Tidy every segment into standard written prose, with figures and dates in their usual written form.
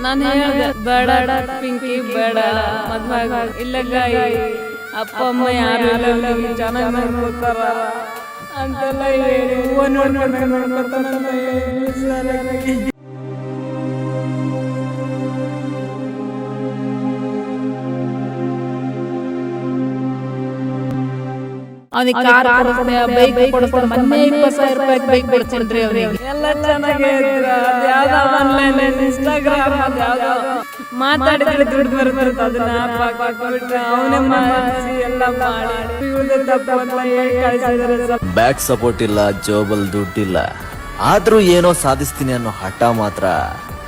ನಾನು ಹೇಳ್ದೆ ಬೇಡ ಪಿಂಕಿ ಬೇಡ ಮದ್ವೆ ಇಲ್ಲ ಗಾಯಿ ಅಪ್ಪ ಅಮ್ಮ ಯಾರು ಇಲ್ಲ ಚೆನ್ನಾಗಿ ನೋಡ್ಕೊತಾರ ಅಂತೆಲ್ಲ ಹೇಳಿ ಹೂವು ನೋಡ್ಕೊತಾನಂತ ಹೇಳಿ ಅವನಿಗೆ ಕಾರ್ ಕೊಡಿಸ್ದೆ ಬೈಕ್ ಕೊಡಿಸ್ದೆ ಮೊನ್ನೆ 20,000 ರೂಪಾಯಿ ಬೈಕ್ ಕೊಡ್ತೀನಿ ಅವನಿಗೆ. ಎಲ್ಲ ಚೆನ್ನಾಗಿ ಯಾವ್ದೋ ಆನ್ಲೈನ್ ಇನ್ಸ್ಟಾಗ್ರಾಮ್ ಯಾವ್ದೋ ಮಾತಾಡಿದ್ರೆ ದುಡ್ಡು ಬರುತ್ತೆ ಅದನ್ನ ಹಾಕ್ಬಿಟ್ರೆ ಅವನೇ ಮಾಡಿಸಿ ಎಲ್ಲ ಮಾಡಿ ಇವ್ಳದೇ ತಪ್ಪು ಅಂತ ಹೇಳಿ ಕಳಿಸಿದ್ರೆ ಬ್ಯಾಕ್ ಸಪೋರ್ಟ್ ಇಲ್ಲ, ಜೋಬಲ್ ದುಡ್ಡಿಲ್ಲ, ಆದ್ರೂ ಏನೋ ಸಾಧಿಸ್ತೀನಿ ಅನ್ನೋ ಹಠ ಮಾತ್ರ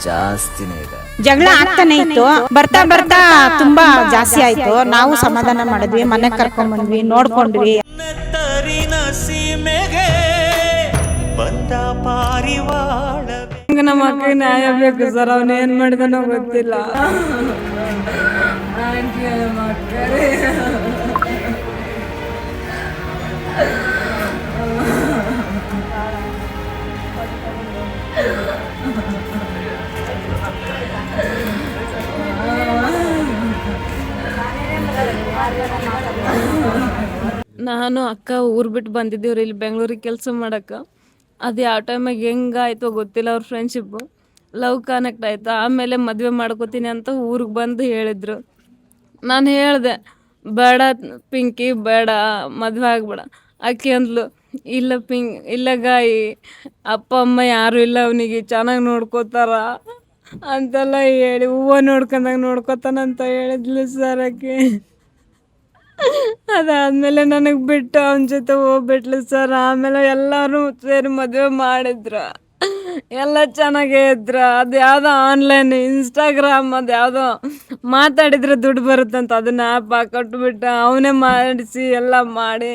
ಜಾಸ್ತಿನೇ ಇದೆ. ಜಗಳ ಆಗ್ತಾನೆ ಇತ್ತು. ಬರ್ತಾ ಬರ್ತಾ ತುಂಬಾ ಜಾಸ್ತಿ ಆಯ್ತು. ನಾವು ಸಮಾಧಾನ ಮಾಡಿದ್ವಿ, ಮನೆಗ್ ಕರ್ಕೊಂಡ್ ಬಂದ್ವಿ, ನೋಡ್ಕೊಂಡ್ವಿ. ನಮ್ಮ ಮಕ್ಕಳಿಗೆ ನ್ಯಾಯ ಬೇಕು ಸರ್. ಅವನು ಏನ್ ಮಾಡಿದನೋ ಗೊತ್ತಿಲ್ಲ. ನಾನು ಅಕ್ಕ ಊರು ಬಿಟ್ಟು ಬಂದಿದ್ದೀವ್ರಿ ಇಲ್ಲಿ ಬೆಂಗಳೂರಿಗೆ ಕೆಲಸ ಮಾಡಕ್ಕೆ. ಅದು ಯಾವ ಟೈಮಾಗ ಹೆಂಗಾಯ್ತೋ ಗೊತ್ತಿಲ್ಲ. ಅವ್ರ ಫ್ರೆಂಡ್ಶಿಪ್ಪು ಲವ್ ಕನೆಕ್ಟ್ ಆಯಿತು. ಆಮೇಲೆ ಮದುವೆ ಮಾಡ್ಕೋತೀನಿ ಅಂತ ಊರಿಗೆ ಬಂದು ಹೇಳಿದ್ರು. ನಾನು ಹೇಳಿದೆ ಬೇಡ ಪಿಂಕಿ ಬೇಡ ಮದುವೆ ಆಗ್ಬೇಡ. ಆಕೆ ಅಂದ್ಲು ಇಲ್ಲ ಗಾಯಿ ಅಪ್ಪ ಅಮ್ಮ ಯಾರು ಇಲ್ಲ ಅವನಿಗೆ ಚೆನ್ನಾಗಿ ನೋಡ್ಕೋತಾರ ಅಂತೆಲ್ಲ ಹೇಳಿ ಹೂವು ನೋಡ್ಕೊತಾನಂತ ಹೇಳಿದ್ಲು ಸರ್ ಆಕೆ. ಅದಾದ್ಮೇಲೆ ನನಗೆ ಬಿಟ್ಟು ಅವನ ಜೊತೆ ಹೋಗ್ಬಿಟ್ಲು ಸರ್. ಆಮೇಲೆ ಎಲ್ಲರೂ ಸೇರಿ ಮದುವೆ ಮಾಡಿದ್ರು. ಎಲ್ಲ ಚೆನ್ನಾಗೇ ಇದ್ರು. ಅದು ಯಾವುದೋ ಆನ್ಲೈನ್ ಇನ್ಸ್ಟಾಗ್ರಾಮ್ ಅದು ಯಾವುದೋ ಮಾತಾಡಿದ್ರೆ ದುಡ್ಡು ಬರುತ್ತಂತ ಅದನ್ನ ಆ್ಯಪ್ ಹಾಕೊಟ್ಬಿಟ್ಟು ಅವನೇ ಮಾಡಿಸಿ ಎಲ್ಲ ಮಾಡಿ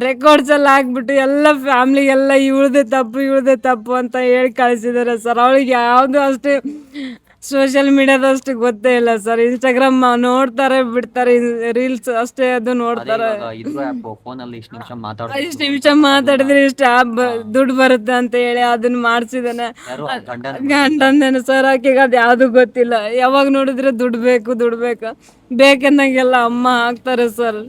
ರೆಕಾರ್ಡ್ಸ್ ಎಲ್ಲ ಹಾಕ್ಬಿಟ್ಟು ಎಲ್ಲ ಫ್ಯಾಮ್ಲಿಗೆಲ್ಲ ಇವಳದೇ ತಪ್ಪು ಅಂತ ಹೇಳಿ ಕಳಿಸಿದ್ದಾರೆ ಸರ್. ಅವಳಿಗೆ ಯಾವುದು ಅಷ್ಟೇ ಸೋಷಿಯಲ್ ಮೀಡಿಯಾದಷ್ಟು ಗೊತ್ತೇ ಇಲ್ಲ ಸರ್. ಇನ್ಸ್ಟಾಗ್ರಾಮ್ ನೋಡ್ತಾರೆ ಬಿಡ್ತಾರೆ, ರೀಲ್ಸ್ ಅಷ್ಟೇ ಅದು ನೋಡ್ತಾರೆ. ಇಷ್ಟು ನಿಮಿಷ ಮಾತಾಡಿದ್ರೆ ಇಷ್ಟು ಆ್ಯಪ್ ದುಡ್ಡು ಬರುತ್ತೆ ಅಂತ ಹೇಳಿ ಅದನ್ನ ಮಾಡಿಸಿದಾನೆ ಗಂಡಂದೇನು ಸರ್. ಆಕೆಗೆ ಅದು ಯಾವುದು ಗೊತ್ತಿಲ್ಲ. ಯಾವಾಗ ನೋಡಿದ್ರೆ ದುಡ್ಡು ಬೇಕು ಬೇಕೆಂದಂಗೆಲ್ಲ ಅಮ್ಮ ಹಾಕ್ತಾರೆ ಸರ್.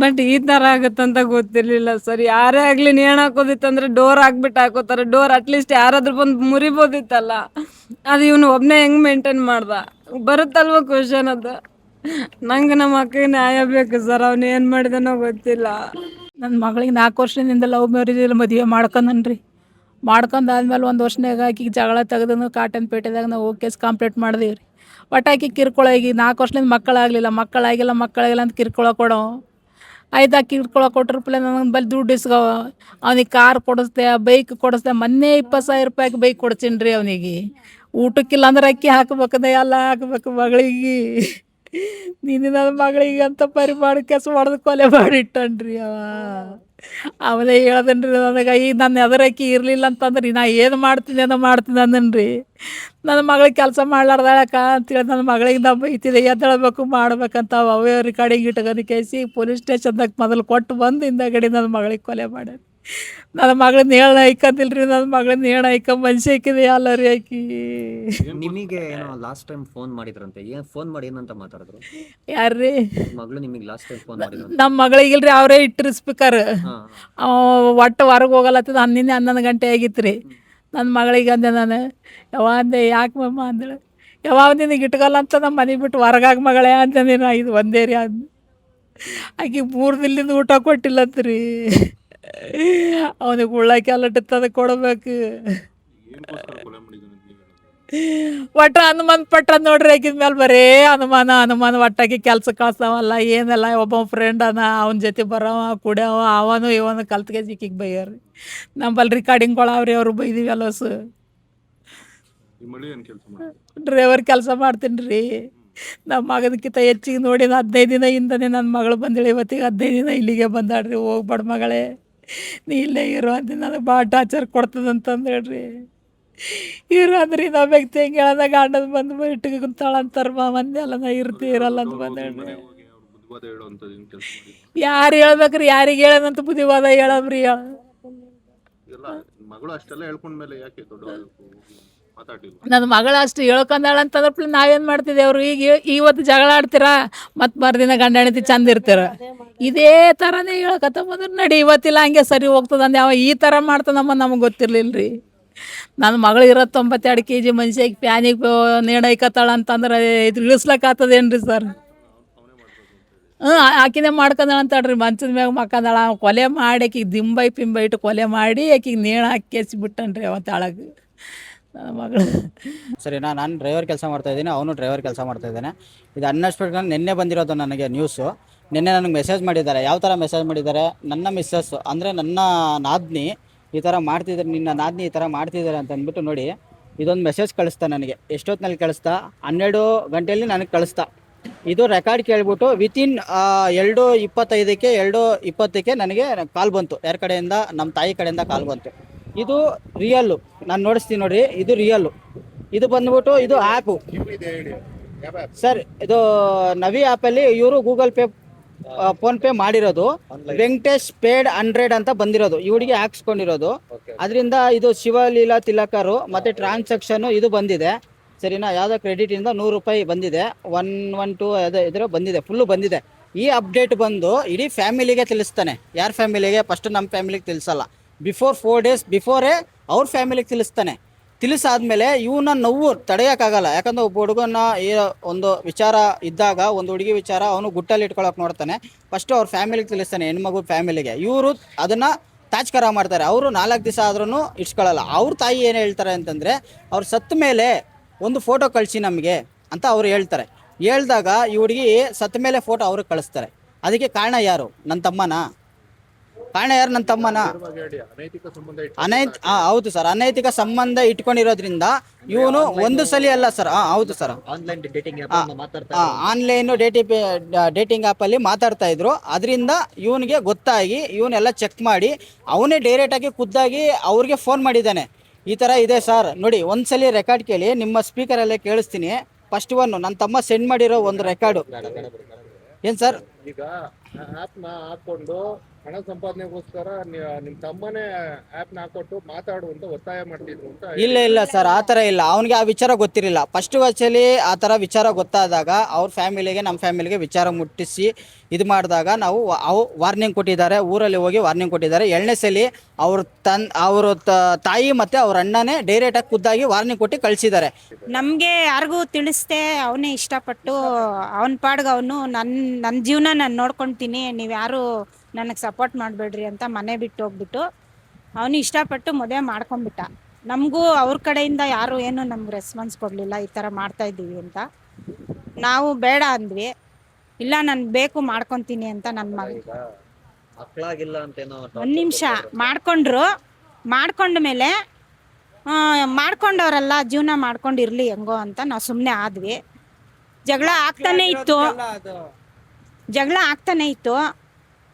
ಬಟ್ ಈ ಥರ ಆಗುತ್ತಂತ ಗೊತ್ತಿರಲಿಲ್ಲ ಸರ್. ಯಾರೇ ಆಗಲಿ ನೇಣು ಹಾಕೋದಿತ್ತಂದ್ರೆ ಡೋರ್ ಹಾಕ್ಬಿಟ್ಟು ಹಾಕೋತಾರೆ. ಡೋರ್ ಅಟ್ಲೀಸ್ಟ್ ಯಾರಾದ್ರೂ ಬಂದು ಮುರಿಬೋದಿತ್ತಲ್ಲ. ಅದು ಇವನು ಒಬ್ಬನೇ ಹೆಂಗೆ ಮೇಂಟೈನ್ ಮಾಡ್ದ ಬರುತ್ತಲ್ವ ಕ್ವಶನ್ ಅದು. ನಂಗೆ ನಮ್ಮ ಅಕ್ಕಗೆ ನ್ಯಾಯ ಬೇಕು ಸರ್. ಅವನು ಏನು ಮಾಡಿದನೋ ಗೊತ್ತಿಲ್ಲ. ನನ್ನ ಮಗಳಿಗೆ 4 ವರ್ಷದಿಂದ ಲವ್ ಮ್ಯಾರೇಜ್ ಮದುವೆ ಮಾಡ್ಕೊಂಡ್ರಿ. ಮಾಡ್ಕೊಂಡಾದ್ಮೇಲೆ 1 ವರ್ಷನಾಗ ಆಕಿಗೆ ಜಗಳ ತೆಗೆದು ಕಾಟನ್ ಪೇಟೆದಾಗ ನಾವು ಕೇಸ್ ಕಂಪ್ಲೀಟ್ ಮಾಡಿದೀವಿ ರೀ. ಒಟ್ಟು ಆಕಿ ಕಿರ್ಕೊಳಗಿ 4 ವರ್ಷದಿಂದ ಮಕ್ಕಳಾಗಿಲ್ಲ ಅಂತ ಕಿರ್ಕೊಳ ಕೊಡೋ ಆಯ್ತು. ಆಕಿ ಕಿರ್ಕೊಳ ಕೊಟ್ಟಿರ್ಪಲೆ ನನ್ನ ಬಲ್ಲಿ ದುಡ್ಡು ಇಸ್ಕೋ. ಅವ್ನಿಗೆ ಕಾರ್ ಕೊಡಿಸ್ದೆ ಬೈಕ್ ಕೊಡಿಸ್ದೆ. ಮೊನ್ನೆ 20,000 ರೂಪಾಯಿಗೆ ಬೈಕ್ ಕೊಡ್ತೀನಿ ರೀ ಅವನಿಗೆ. ಊಟಕ್ಕಿಲ್ಲ ಅಂದ್ರೆ ಅಕ್ಕಿ ಹಾಕ್ಬೇಕಂದ್ರೆ ಎಲ್ಲ ಹಾಕ್ಬೇಕು ಮಗಳಿಗೆ. ನೀನು ನನ್ನ ಮಗಳಿಗೆ ಅಂತ ಮಾಡಿ ಕೆಸ ಹೊಡೆದು ಕೊಲೆ ಮಾಡಿಟ್ಟನ್ರಿ ಅವನೇ ಹೇಳ್ದನ್ರಿ ನನಗೆ. ಈಗ ನನ್ನ ಎದುರಕ್ಕಿ ಇರಲಿಲ್ಲ ಅಂತಂದ್ರೆ ನಾ ಏನು ಮಾಡ್ತೀನಿ ಅಂದನ್ರಿ. ನನ್ನ ಮಗಳಿಗೆ ಕೆಲಸ ಮಾಡ್ಲಾರ್ದಾಳಕ್ಕ ಅಂತೇಳಿ ನನ್ನ ಮಗಳಿಗೆ ನಾವು ಬೈತಿದೆ. ಎದ್ದೇಳಬೇಕು ಮಾಡ್ಬೇಕಂತ ಅವೇ ರಿಕಾರ್ಡಿಂಗ್ ಇಟ್ಕೊಂಡು ಕೇಸಿ ಪೊಲೀಸ್ ಸ್ಟೇಷನ್ದಾಗ ಮೊದಲು ಕೊಟ್ಟು ಬಂದು ಹಿಂದಗಡೆ ನನ್ನ ಮಗಳಿಗೆ ಕೊಲೆ ಮಾಡ್ಯಾರ. ನನ್ನ ಮಗಳನ್ನ ಹೇಳ ಐಕಂದಿಲ್ರಿ. ನನ್ನ ಮಗಳನ್ನ ಹೇಳ ಐಕ ಮನುಷ್ಯ ಹಾಕಿದೆ ಅಲ್ಲ ರೀ ಆಕಿ. ನಿಮಗೆ ಏನೋ ಲಾಸ್ಟ್ ಟೈಮ್ ಫೋನ್ ಮಾಡಿದ್ರಂತೆ. ಫೋನ್ ಮಾಡಿ ಏನಂತ ಮಾತಾಡಿದ್ರು? ಯಾರ್ರೀ ಮಗಳು ನಿಮಗೆ ಲಾಸ್ಟ್ ಟೈಮ್ ಫೋನ್ ಮಾಡಿದ್ರು? ನಮ್ಮ ಮಗಳಿಗಿಲ್ರಿ, ಅವರೇ ಇಟ್ಟರು ಸ್ಪೀಕರ್. ಒಟ್ಟು ಹೊರಗೆ ಹೋಗಲತ್ತದ 11 ಗಂಟೆ ಆಗಿತ್ತು ರೀ. ನನ್ನ ಮಗಳಿಗೆ ಅಂದೆ ನಾನು ಅಂದೆ ಯಾಕೆ ಮಮ್ಮ ಅಂದೇಳಿ ನಿನಗೆ ಇಟ್ಕೊಲ್ಲ ಅಂತ ನಮ್ಮ ಮನೆ ಬಿಟ್ಟು ಹೊರಗಾಗಿ ಮಗಳೇ ಅಂದೆ. ನೀನು ಇದು ಒಂದೇ ರೀ ಅಂದ. ಆಕೆ 3 ದಿನದಿಂದ ಊಟ ಕೊಟ್ಟಿಲ್ಲತ್ರಿ. ಅವನಿಗೆ ಉಳ್ಳಾಕಿ ಅಲ್ಲಟ್ಟದ ಕೊಡಬೇಕು. ಒಟ್ಟು ಅನುಮಾನ ಪಟ್ಟ ನೋಡ್ರಿ. ಆಕಿದ ಮೇಲೆ ಬರೇ ಅನುಮಾನ ಒಟ್ಟಾಗಿ ಕೆಲಸ ಕಳ್ಸವಲ್ಲ ಏನಲ್ಲ. ಒಬ್ಬ ಫ್ರೆಂಡ್ ಅವನ ಜೊತೆ ಬರೋವ ಕುಡಿಯವ ಇವನು ಕಲ್ತ್ಗೆ ಸಿಕ್ಕಿಗೆ ಬೈಯವ್ರಿ. ನಂಬಲ್ಲಿ ರಿಕಾರ್ಡಿಂಗ್ಗಳವ್ರಿ ಅವ್ರು ಬೈದಿವಿ ಅಲ್ಲಸು. ಡ್ರೈವರ್ ಕೆಲಸ ಮಾಡ್ತೀನಿ ರೀ. ನಮ್ಮ ಮಗದಕ್ಕಿಂತ ಹೆಚ್ಚಿಗೆ ನೋಡಿ 15 ದಿನ ಹಿಂದನೇ ನನ್ನ ಮಗಳು ಬಂದಿಳಿ. ಇವತ್ತಿಗೆ 15 ದಿನ ಇಲ್ಲಿಗೆ ಬಂದಾಡ್ರಿ. ಹೋಗ್ಬೇಡ ಮಗಳೇ ನೀ ಇಲ್ಲೇ ಇರೋ ಅಂತ ನನಗೆ ಭಾಳ ಟಾರ್ಚರ್ ಕೊಡ್ತದಂತಂದು ಹೇಳ್ರಿ. ಇರು ಅಂದ್ರೆ ನಾವು ವ್ಯಕ್ತಿ ಹೆಂಗೆ ಹೇಳ್ದ ಗಂಡದ ಬಂದು ಇಟ್ಟಿಗೆ ಕುಂತಾಳಂತಾರ ಮಂದಿ ಎಲ್ಲ ನಾ ಇರಲ್ಲ ಅಂತ ಬಂದೇಳ್ರಿ. ಯಾರು ಹೇಳ್ಬೇಕ್ರಿ? ಯಾರಿಗೆ ಹೇಳದಂತ ಬುದ್ಧಿವಾದ ಹೇಳಮ್ರಿ. ನನ್ನ ಮಗಳು ಅಷ್ಟು ಹೇಳ್ಕೊಂಡಾಳ ಅಂತಂದ್ರೆ ನಾವೇನು ಮಾಡ್ತಿದ್ದೇವ್ರು ಈಗ ಇವತ್ತು ಜಗಳ ಆಡ್ತೀರಾ ಮತ್ತು ಮರುದಿನ ಗಂಡ ಹೆಂಡತಿ ಚಂದ ಇರ್ತೀರ ಇದೇ ಥರನೇ ಹೇಳ್ಕೊತ ಬಂದ್ರೆ ನಡಿ ಇವತ್ತಿಲ್ಲ ಹಂಗೆ ಸರಿ ಹೋಗ್ತದೆ ಅಂದೆ ಅವ ಈ ಥರ ಮಾಡ್ತಾನಮ್ಮ ನಮಗೆ ಗೊತ್ತಿರಲಿಲ್ಲ ರೀ. ನನ್ನ ಮಗಳು 92 kg ಮನುಷ್ಯಗೆ ಪ್ಯಾನಿಗೆ ನೇಣೈಕತ್ತಾಳ ಅಂತಂದ್ರೆ ಇದು ಇಳಿಸ್ಲಕ್ಕಾಗ್ತದೇನು ರೀ ಸರ್? ಆಕಿನೇ ಮಾಡ್ಕೊಂಡಾಳ ಅಂತಾಳ್ರಿ ಮಂಚದ ಮ್ಯಾಗ ಮಕ್ಕಂದಾಳ. ಕೊಲೆ ಮಾಡಿ ಆಕಿಗೆ ದಿಂಬೈ ಪಿಂಬೈ ಇಟ್ಟು ಕೊಲೆ ಮಾಡಿ ಆಕಿಗೆ ನೇಣು ಹಾಕಿ ಬಿಟ್ಟನ್ರಿ ಅವತ್ತು ಅಳಗೆ ನನ್ನ ಮಗಳು. ಸರಿನಾ, ನಾನು ಡ್ರೈವರ್ ಕೆಲಸ ಮಾಡ್ತಾಯಿದ್ದೀನಿ, ಅವನು ಡ್ರೈವರ್ ಕೆಲಸ ಮಾಡ್ತಾಯಿದ್ದಾನೆ. ಇದು ಅನ್ಎಕ್ಸ್ಪೆಕ್ಟೆಡ್ ನಿನ್ನೆ ಬಂದಿರೋದು ನನಗೆ ನ್ಯೂಸು. ನಿನ್ನೆ ನನಗೆ ಮೆಸೇಜ್ ಮಾಡಿದ್ದಾರೆ. ಯಾವ ಥರ ಮೆಸೇಜ್ ಮಾಡಿದ್ದಾರೆ? ನನ್ನ ಮಿಸ್ಸಸ್ ಅಂದರೆ ನನ್ನ ನಾದ್ನಿ ಈ ಥರ ಮಾಡ್ತಿದ್ದಾರೆ, ನಿನ್ನ ನಾದ್ನಿ ಈ ಥರ ಮಾಡ್ತಿದ್ದಾರೆ ಅಂತ ಅಂದ್ಬಿಟ್ಟು ನೋಡಿ ಇದೊಂದು ಮೆಸೇಜ್ ಕಳಿಸ್ತಾ ನನಗೆ. ಎಷ್ಟೊತ್ತಿನಲ್ಲಿ ಕಳಿಸ್ತಾ? 12 ಗಂಟೆಯಲ್ಲಿ ನನಗೆ ಕಳಿಸ್ತಾ. ಇದು ರೆಕಾರ್ಡ್ ಕೇಳ್ಬಿಟ್ಟು ವಿತಿನ್ 2:25ಕ್ಕೆ 2:20ಕ್ಕೆ ನನಗೆ ಕಾಲ್ ಬಂತು. ಯಾರ ಕಡೆಯಿಂದ? ನಮ್ಮ ತಾಯಿ ಕಡೆಯಿಂದ ಕಾಲ್ ಬಂತು. ಇದು ರಿಯಲ್ಲು, ನಾನು ನೋಡಿಸ್ತೀನಿ ನೋಡ್ರಿ, ಇದು ರಿಯಲ್ಲು. ಇದು ಬಂದ್ಬಿಟ್ಟು ಇದು ಆ್ಯಪು ಸರ್. ಇದು ನವಿ ಆ್ಯಪಲ್ಲಿ ಇವರು ಗೂಗಲ್ ಪೇ ಫೋನ್ಪೇ ಮಾಡಿರೋದು. ವೆಂಕಟೇಶ್ ಪೇಡ್ 100 ಅಂತ ಬಂದಿರೋದು, ಇವಳಿಗೆ ಹಾಕ್ಸ್ಕೊಂಡಿರೋದು. ಅದರಿಂದ ಇದು ಶಿವಲೀಲಾ ತಿಲಕರು ಮತ್ತು ಟ್ರಾನ್ಸಾಕ್ಷನ್ನು ಇದು ಬಂದಿದೆ ಸರಿನಾ. ಯಾವುದೋ ಕ್ರೆಡಿಟಿಂದ 100 ರೂಪಾಯಿ ಬಂದಿದೆ, 112 ಅದೇ ಇದರ ಬಂದಿದೆ, ಫುಲ್ಲು ಬಂದಿದೆ. ಈ ಅಪ್ಡೇಟ್ ಬಂದು ಇಡೀ ಫ್ಯಾಮಿಲಿಗೆ ತಿಳಿಸ್ತಾನೆ. ಯಾರ ಫ್ಯಾಮಿಲಿಗೆ? ಫಸ್ಟ್ ನಮ್ಮ ಫ್ಯಾಮಿಲಿಗೆ ತಿಳಿಸಲ್ಲ, ಬಿಫೋರ್ 4 ಡೇಸ್ ಬಿಫೋರೇ ಅವ್ರ ಫ್ಯಾಮಿಲಿಗೆ ತಿಳಿಸ್ತಾನೆ. ತಿಳಿಸಾದ್ಮೇಲೆ ಇವನ್ನ ನೋವು ತಡೆಯೋಕ್ಕಾಗಲ್ಲ. ಯಾಕಂದ್ರೆ ಒಬ್ಬ ಹುಡುಗನ ಒಂದು ವಿಚಾರ ಇದ್ದಾಗ, ಒಂದು ಹುಡುಗಿ ವಿಚಾರ ಅವನು ಗುಟ್ಟಲ್ಲಿ ಇಟ್ಕೊಳಕ್ಕೆ ನೋಡ್ತಾನೆ. ಫಸ್ಟು ಅವ್ರ ಫ್ಯಾಮಿಲಿಗೆ ತಿಳಿಸ್ತಾನೆ, ಹೆಣ್ಮಗು ಫ್ಯಾಮಿಲಿಗೆ. ಇವರು ಅದನ್ನು ತಾಚ್ಕರ ಮಾಡ್ತಾರೆ. ಅವರು 4 ದಿವಸ ಆದ್ರೂ ಇಟ್ಕೊಳ್ಳಲ್ಲ. ಅವ್ರ ತಾಯಿ ಏನು ಹೇಳ್ತಾರೆ ಅಂತಂದರೆ, ಅವ್ರು ಸತ್ತ ಮೇಲೆ ಒಂದು ಫೋಟೋ ಕಳಿಸಿ ನಮಗೆ ಅಂತ ಅವ್ರು ಹೇಳ್ತಾರೆ. ಹೇಳ್ದಾಗ ಈ ಹುಡುಗಿ ಸತ್ತ ಮೇಲೆ ಫೋಟೋ ಅವ್ರಿಗೆ ಕಳಿಸ್ತಾರೆ. ಅದಕ್ಕೆ ಕಾರಣ ಯಾರು? ನನ್ನ ತಮ್ಮನ? ಕಾರಣ ಯಾರು? ನನ್ನ ತಮ್ಮನ? ಹೌದು ಸರ್, ಅನೈತಿಕ ಸಂಬಂಧ ಇಟ್ಕೊಂಡಿರೋದ್ರಿಂದ ಇವನು ಒಂದು ಸಲ ಅಲ್ಲ ಸರ್. ಹೌದು sir, online dating online dating ಆ್ಯಪಲ್ಲಿ ಮಾತಾಡ್ತಾ ಇದ್ರು. ಅದರಿಂದ ಇವನಿಗೆ ಗೊತ್ತಾಗಿ ಇವನ್ನೆಲ್ಲ ಚೆಕ್ ಮಾಡಿ ಅವನೇ ಡೈರೆಕ್ಟಾಗಿ ಖುದ್ದಾಗಿ ಅವ್ರಿಗೆ ಫೋನ್ ಮಾಡಿದ್ದಾನೆ. ಈ ಥರ ಇದೆ ಸರ್ ನೋಡಿ, ಒಂದ್ಸಲಿ ರೆಕಾರ್ಡ್ ಕೇಳಿ, ನಿಮ್ಮ ಸ್ಪೀಕರಲ್ಲೇ ಕೇಳಿಸ್ತೀನಿ. ಫಸ್ಟ್ ನನ್ನ ತಮ್ಮ ಸೆಂಡ್ ಮಾಡಿರೋ ಒಂದು ರೆಕಾರ್ಡು. ಏನು ಸರ್? ಈಗ ಆ್ಯಪ್ನ ಹಾಕೊಂಡು ಹಣ ಸಂಪಾದನೆಗೋಸ್ಕರ ನಿಮ್ಮ ತಮ್ಮನೇ ಆ್ಯಪ್ನ ಹಾಕೊಟ್ಟು ಮಾತಾಡು ಅಂತ ಒತ್ತಾಯ ಮಾಡ್ತಿದ್ರು ಅಂತ. ಇಲ್ಲ ಸರ್, ಆ ಥರ ಇಲ್ಲ. ಅವನಿಗೆ ಆ ವಿಚಾರ ಗೊತ್ತಿರಲಿಲ್ಲ. ಫಸ್ಟ್ ಆ್ಯಕ್ಚುಲಿ ಆ ಥರ ವಿಚಾರ ಗೊತ್ತಾದಾಗ ಅವ್ರ ಫ್ಯಾಮಿಲಿಗೆ ನಮ್ಮ ಫ್ಯಾಮಿಲಿಗೆ ವಿಚಾರ ಮುಟ್ಟಿಸಿ ಇದು ಮಾಡಿದಾಗ ನಾವು ವಾರ್ನಿಂಗ್ ಕೊಟ್ಟಿದ್ದಾರೆ, ಊರಲ್ಲಿ ಹೋಗಿ ವಾರ್ನಿಂಗ್ ಕೊಟ್ಟಿದ್ದಾರೆ. 2ನೇ ಸಲ ಅವ್ರ ತಾಯಿ ಮತ್ತು ಅವ್ರ ಅಣ್ಣನೇ ಡೈರೆಕ್ಟಾಗಿ ಖುದ್ದಾಗಿ ವಾರ್ನಿಂಗ್ ಕೊಟ್ಟು ಕಳಿಸಿದ್ದಾರೆ. ನಮಗೆ ಯಾರಿಗೂ ತಿಳಿಸ್ದೆ ಅವನೇ ಇಷ್ಟಪಟ್ಟು ಅವನ ಪಾಡ್ಗೆ ಅವನು ನನ್ನ ಜೀವನ ನಾನು ನೋಡ್ಕೊತೀನಿ, ನೀವು ಯಾರು ನನಗೆ ಸಪೋರ್ಟ್ ಮಾಡಬೇಡ್ರಿ ಅಂತ ಮನೆ ಬಿಟ್ಟು ಹೋಗ್ಬಿಟ್ಟು ಅವನು ಇಷ್ಟಪಟ್ಟು ಮದುವೆ ಮಾಡ್ಕೊಂಬಿಟ್ಟ. ನಮಗೂ ಅವ್ರ ಕಡೆಯಿಂದ ಯಾರು ಏನು ನಮ್ಗೆ ರೆಸ್ಪಾನ್ಸ್ ಕೊಡಲಿಲ್ಲ, ಈ ಥರ ಮಾಡ್ತಾಯಿದ್ದೀವಿ ಅಂತ. ನಾವು ಬೇಡ ಅಂದ್ವಿ. ಇಲ್ಲ ನನಗೆ ಬೇಕು ಮಾಡ್ಕೊತೀನಿ ಅಂತ ನನ್ನ ಮಕ್ಕಳಾಗಿಲ್ಲ ಅಂತೇನೋ. ಒಂದು ನಿಮಿಷ ಮಾಡ್ಕೊಂಡ್ರು. ಮಾಡ್ಕೊಂಡ್ಮೇಲೆ ಮಾಡ್ಕೊಂಡವ್ರೆಲ್ಲ ಜೀವನ ಮಾಡ್ಕೊಂಡಿರ್ಲಿ ಹೆಂಗೋ ಅಂತ ನಾವು ಸುಮ್ಮನೆ ಆದ್ವಿ. ಜಗಳ ಆಗ್ತಾನೆ ಇತ್ತು.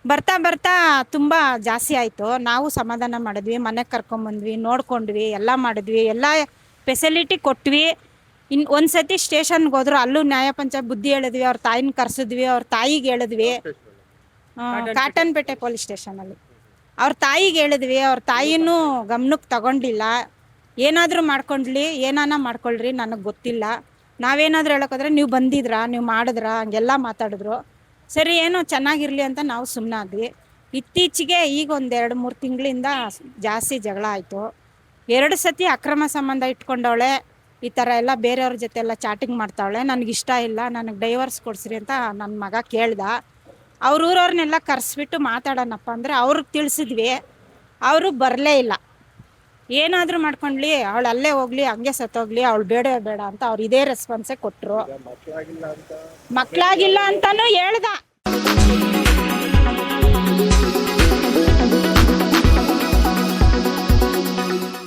ಬರ್ತಾ ಬರ್ತಾ ತುಂಬ ಜಾಸ್ತಿ ಆಯಿತು. ನಾವು ಸಮಾಧಾನ ಮಾಡಿದ್ವಿ, ಮನೆಗೆ ಕರ್ಕೊಂಬಂದ್ವಿ, ನೋಡ್ಕೊಂಡ್ವಿ, ಎಲ್ಲ ಮಾಡಿದ್ವಿ, ಎಲ್ಲ ಫೆಸಿಲಿಟಿ ಕೊಟ್ವಿ. ಒಂದು ಸತಿ ಸ್ಟೇಷನ್ಗೆ ಹೋದ್ರು, ಅಲ್ಲೂ ನ್ಯಾಯ ಪಂಚಾಯತ್ ಬುದ್ಧಿ ಹೇಳಿದ್ವಿ. ಅವ್ರ ತಾಯಿನ ಕರ್ಸಿದ್ವಿ, ಅವ್ರ ತಾಯಿಗೆ ಹೇಳಿದ್ವಿ. ಕಾಟನ್ಪೇಟೆ ಪೊಲೀಸ್ ಸ್ಟೇಷನಲ್ಲಿ ಅವ್ರ ತಾಯಿಗೆ ಹೇಳಿದ್ವಿ. ಅವ್ರ ತಾಯಿನೂ ಗಮನಕ್ಕೆ ತಗೊಂಡಿಲ್ಲ. ಏನಾದರೂ ಮಾಡ್ಕೊಂಡ್ಲಿ, ಮಾಡ್ಕೊಳ್ರಿ, ನನಗೆ ಗೊತ್ತಿಲ್ಲ. ನಾವೇನಾದರೂ ಹೇಳೋಕ್ಕೋದ್ರೆ ನೀವು ಬಂದಿದ್ರಾ, ನೀವು ಮಾಡಿದ್ರಾ, ಹಂಗೆಲ್ಲ ಮಾತಾಡಿದ್ರು. ಸರಿ ಏನೋ ಚೆನ್ನಾಗಿರಲಿ ಅಂತ ನಾವು ಸುಮ್ಮನಾದ್ವಿ. ಇತ್ತೀಚೆಗೆ ಈಗ ಒಂದು 2-3 ತಿಂಗಳಿಂದ ಜಾಸ್ತಿ ಜಗಳ ಆಯಿತು. 2 ಸತಿ ಅಕ್ರಮ ಸಂಬಂಧ ಇಟ್ಕೊಂಡವಳೆ. ಈ ಥರ ಎಲ್ಲ ಬೇರೆಯವ್ರ ಜೊತೆ ಎಲ್ಲ ಚಾಟಿಂಗ್ ಮಾಡ್ತಾವಳೆ. ನನಗಿಷ್ಟ ಇಲ್ಲ, ನನಗೆ ಡೈವರ್ಸ್ ಕೊಡಿಸ್ರಿ ಅಂತ ನನ್ನ ಮಗ ಕೇಳ್ದ. ಅವ್ರ ಊರವ್ರನ್ನೆಲ್ಲ ಕರೆಸ್ಬಿಟ್ಟು ಮಾತಾಡೋಣಪ್ಪ ಅಂದರೆ ಅವ್ರಿಗೆ ತಿಳಿಸಿದ್ವಿ. ಅವರು ಬರಲೇ ಇಲ್ಲ. ಏನಾದರೂ ಮಾಡ್ಕೊಂಡ್ಲಿ, ಅವಳು ಅಲ್ಲೇ ಹೋಗ್ಲಿ, ಹಂಗೆ ಸತ್ತೋಗ್ಲಿ, ಅವಳು ಬೇಡ ಅಂತ ಅವ್ರು ಇದೇ ರೆಸ್ಪಾನ್ಸೇ ಕೊಟ್ಟರು. ಮಕ್ಕಳಾಗಿಲ್ಲ ಅಂತಾನೂ ಹೇಳ್ದ.